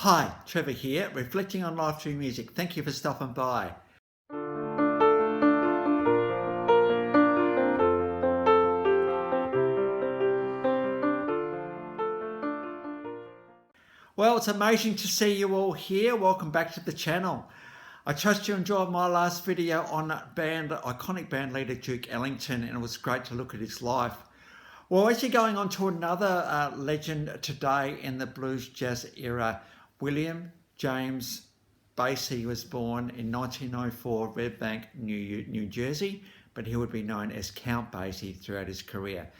Hi, Trevor here, reflecting on life through music. Thank you for stopping by. Well, it's amazing to see you all here. Welcome back to the channel. I trust you enjoyed my last video on iconic band leader Duke Ellington, and it was great to look at his life. Well, as you're going on to another legend today in the blues jazz era, William James Basie was born in 1904, Red Bank, New Jersey, but he would be known as Count Basie throughout his career.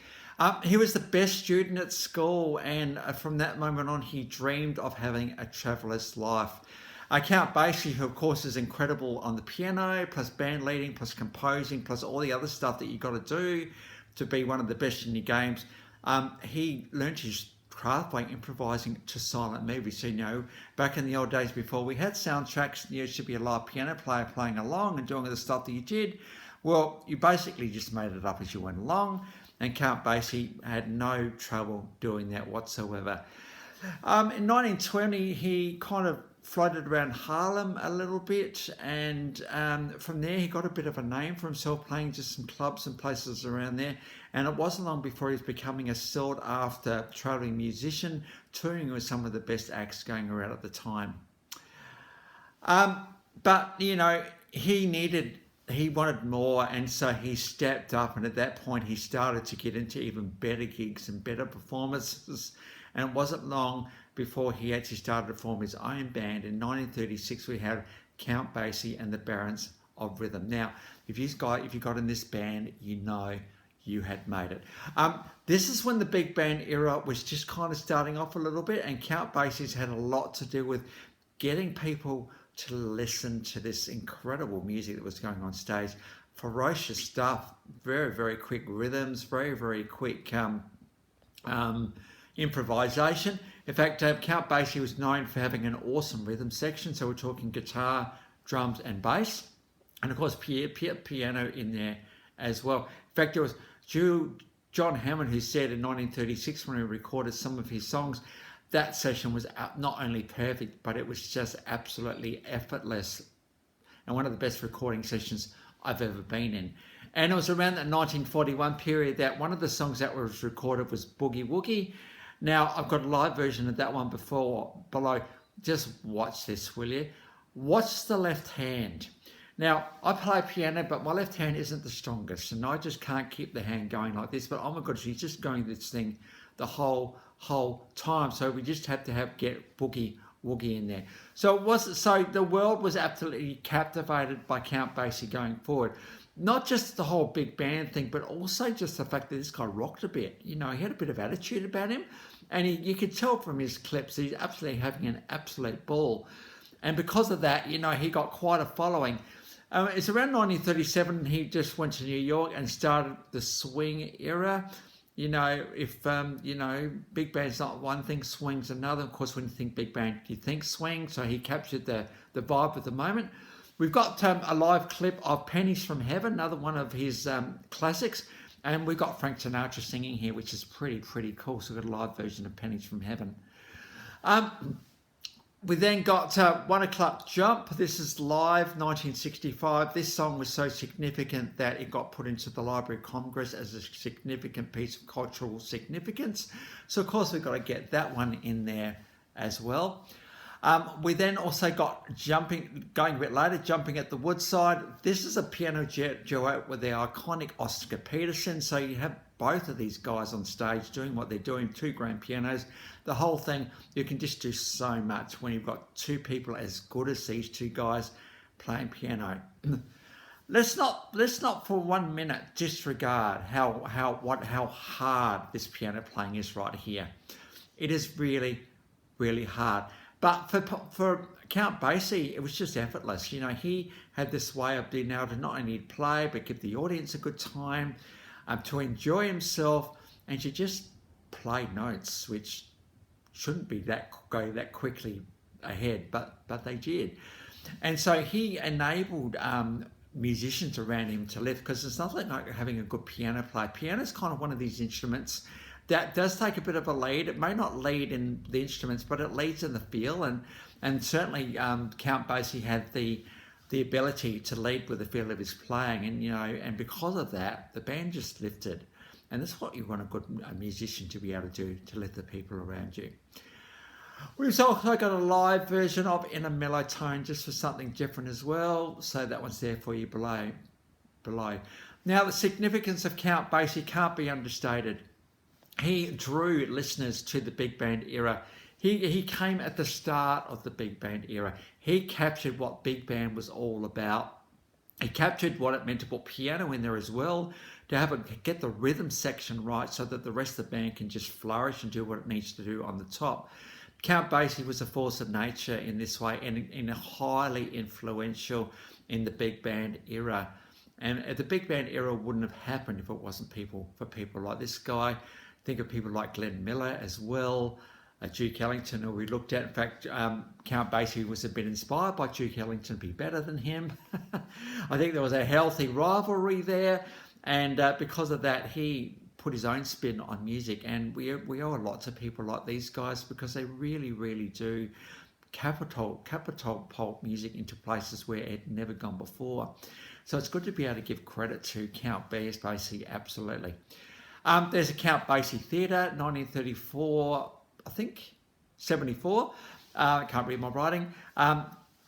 He was the best student at school, and from that moment on, he dreamed of having a traveller's life. Count Basie, who of course is incredible on the piano, plus band leading, plus composing, plus all the other stuff that you got to do to be one of the best in your games, he learnt his craft by improvising to silent movies. So, back in the old days before we had soundtracks, there used to be a live piano player playing along and doing the stuff that you did. Well, you basically just made it up as you went along, and Count Basie had no trouble doing that whatsoever. In 1920, he kind of floated around Harlem a little bit, and from there he got a bit of a name for himself, playing just some clubs and places around there. And it wasn't long before he was becoming a sought after traveling musician, touring with some of the best acts going around at the time. But he wanted more, and so he stepped up, and at that point he started to get into even better gigs and better performances. And it wasn't long before he actually started to form his own band. In 1936, we had Count Basie and the Barons of Rhythm. Now, if you got in this band, you had made it. This is when the big band era was just kind of starting off a little bit, and Count Basie's had a lot to do with getting people to listen to this incredible music that was going on stage. Ferocious stuff, very, very quick rhythms, very, very quick improvisation. In fact, Count Basie was known for having an awesome rhythm section. So we're talking guitar, drums, and bass, and of course piano in there as well. In fact, it was John Hammond who said in 1936, when he recorded some of his songs, that session was not only perfect, but it was just absolutely effortless, and one of the best recording sessions I've ever been in. And it was around that 1941 period that one of the songs that was recorded was Boogie Woogie. Now, I've got a live version of that one below. Just watch this, will you? Watch the left hand. Now, I play piano, but my left hand isn't the strongest, and I just can't keep the hand going like this. But oh my God, she's just going this thing the whole time. So we just had to get Boogie Woogie in there. So the world was absolutely captivated by Count Basie going forward. Not just the whole big band thing, but also just the fact that this guy rocked a bit. He had a bit of attitude about him, and you could tell from his clips he's absolutely having an absolute ball. And because of that, he got quite a following. It's around 1937 he just went to New York and started the swing era. If big band's not one thing, swing's another. Of course, when you think big band, you think swing. So he captured the vibe of the moment. We've got a live clip of Pennies from Heaven, another one of his classics. And we've got Frank Sinatra singing here, which is pretty cool. So we've got a live version of Pennies from Heaven. We then got 1 O'Clock Jump. This is live, 1965. This song was so significant that it got put into the Library of Congress as a significant piece of cultural significance. So, of course, we've got to get that one in there as well. We then also got Jumpin, going a bit later, Jumpin at the Woodside. This is a piano duet with the iconic Oscar Peterson. So you have both of these guys on stage doing what they're doing, two grand pianos. The whole thing, you can just do so much when you've got two people as good as these two guys playing piano. Let's not for 1 minute disregard how hard this piano playing is right here. It is really, really hard. But for Count Basie, it was just effortless. He had this way of being able to not only play, but give the audience a good time, to enjoy himself, and to just play notes, which shouldn't be go that quickly ahead, but they did. And so he enabled musicians around him to lift, because there's nothing like having a good piano player. Piano is kind of one of these instruments that does take a bit of a lead. It may not lead in the instruments, but it leads in the feel, and certainly Count Basie had the ability to lead with the feel of his playing, and because of that, the band just lifted. And that's what you want a musician to be able to do, to lift the people around you. We've also got a live version of In a Mellow Tone, just for something different as well. So that one's there for you below. Now, the significance of Count Basie can't be understated. He drew listeners to the big band era. He came at the start of the big band era. He captured what big band was all about. He captured what it meant to put piano in there as well, to get the rhythm section right so that the rest of the band can just flourish and do what it needs to do on the top. Count Basie was a force of nature in this way, and highly influential in the big band era. And the big band era wouldn't have happened if it wasn't for people like this guy. Think of people like Glenn Miller as well, Duke Ellington, who we looked at. In fact, Count Basie was a bit inspired by Duke Ellington to be better than him. I think there was a healthy rivalry there, and because of that, he put his own spin on music, and we owe a lot to people like these guys, because they really, really do catapult music into places where it had never gone before. So it's good to be able to give credit to Count Basie, absolutely. There's a Count Basie Theatre, 1934, I think, 74. I can't read my writing.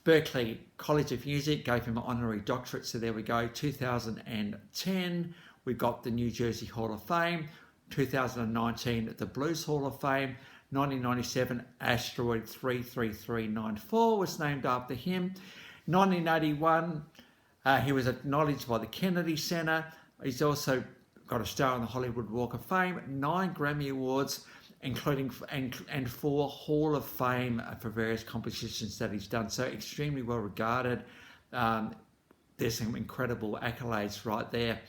Berklee College of Music gave him an honorary doctorate, so there we go. 2010, we got the New Jersey Hall of Fame. 2019, the Blues Hall of Fame. 1997, asteroid 33394 was named after him. 1981, he was acknowledged by the Kennedy Center. He's also got a star on the Hollywood Walk of Fame, 9 Grammy Awards, including and 4 Hall of Fame for various compositions that he's done. So extremely well regarded. There's some incredible accolades right there.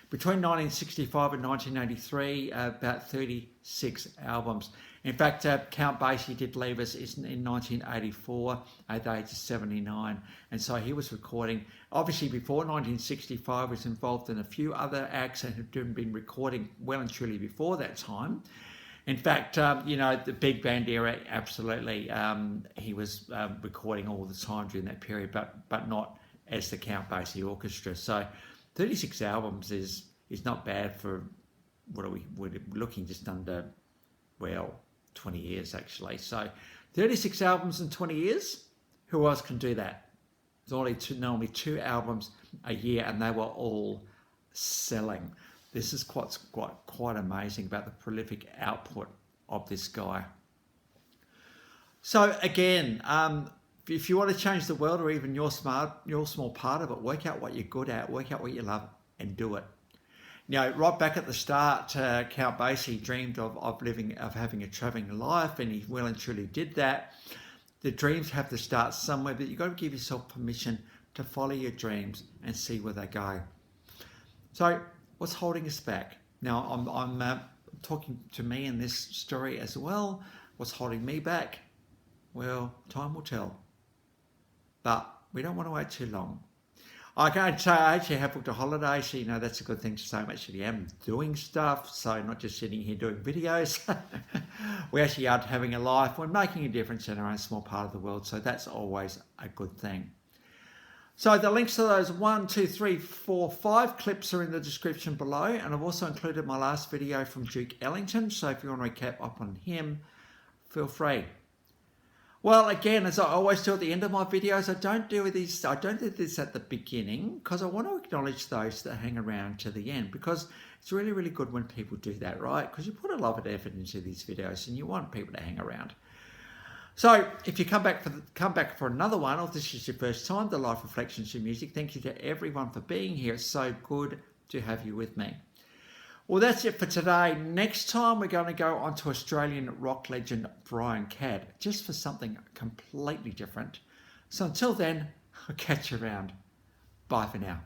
Between 1965 and 1983, about 36 albums. In fact, Count Basie did leave us in 1984 at the age of 79. And so he was recording, obviously before 1965, was involved in a few other acts and had been recording well and truly before that time. In fact, the big band era, absolutely, he was recording all the time during that period, but not as the Count Basie Orchestra. So 36 albums is not bad for, we're looking just under, 20 years actually. So 36 albums in 20 years, who else can do that? There's only 2 albums a year, and they were all selling. This is quite amazing about the prolific output of this guy. So again, if you want to change the world, or even your small part of it, work out what you're good at, work out what you love, and do it. Right back at the start, Count Basie dreamed of having a travelling life, and he well and truly did that. The dreams have to start somewhere, but you've got to give yourself permission to follow your dreams and see where they go. So, what's holding us back? Now, I'm talking to me in this story as well. What's holding me back? Well, time will tell. But we don't want to wait too long. I can't say I actually have booked a holiday, so that's a good thing to say. I'm actually doing stuff, so not just sitting here doing videos. We actually are having a life. We're making a difference in our own small part of the world, so that's always a good thing. So the links to those 1, 2, 3, 4, 5 clips are in the description below, and I've also included my last video from Duke Ellington, so if you want to recap up on him, feel free. Well, again, as I always do at the end of my videos, I don't do this at the beginning, because I want to acknowledge those that hang around to the end, because it's really, really good when people do that, right? Because you put a lot of effort into these videos and you want people to hang around. So if you come back for another one, or if this is your first time, the Life Reflections in Music, thank you to everyone for being here. It's so good to have you with me. Well, that's it for today. Next time, we're going to go on to Australian rock legend Brian Cadd, just for something completely different. So until then, I'll catch you around. Bye for now.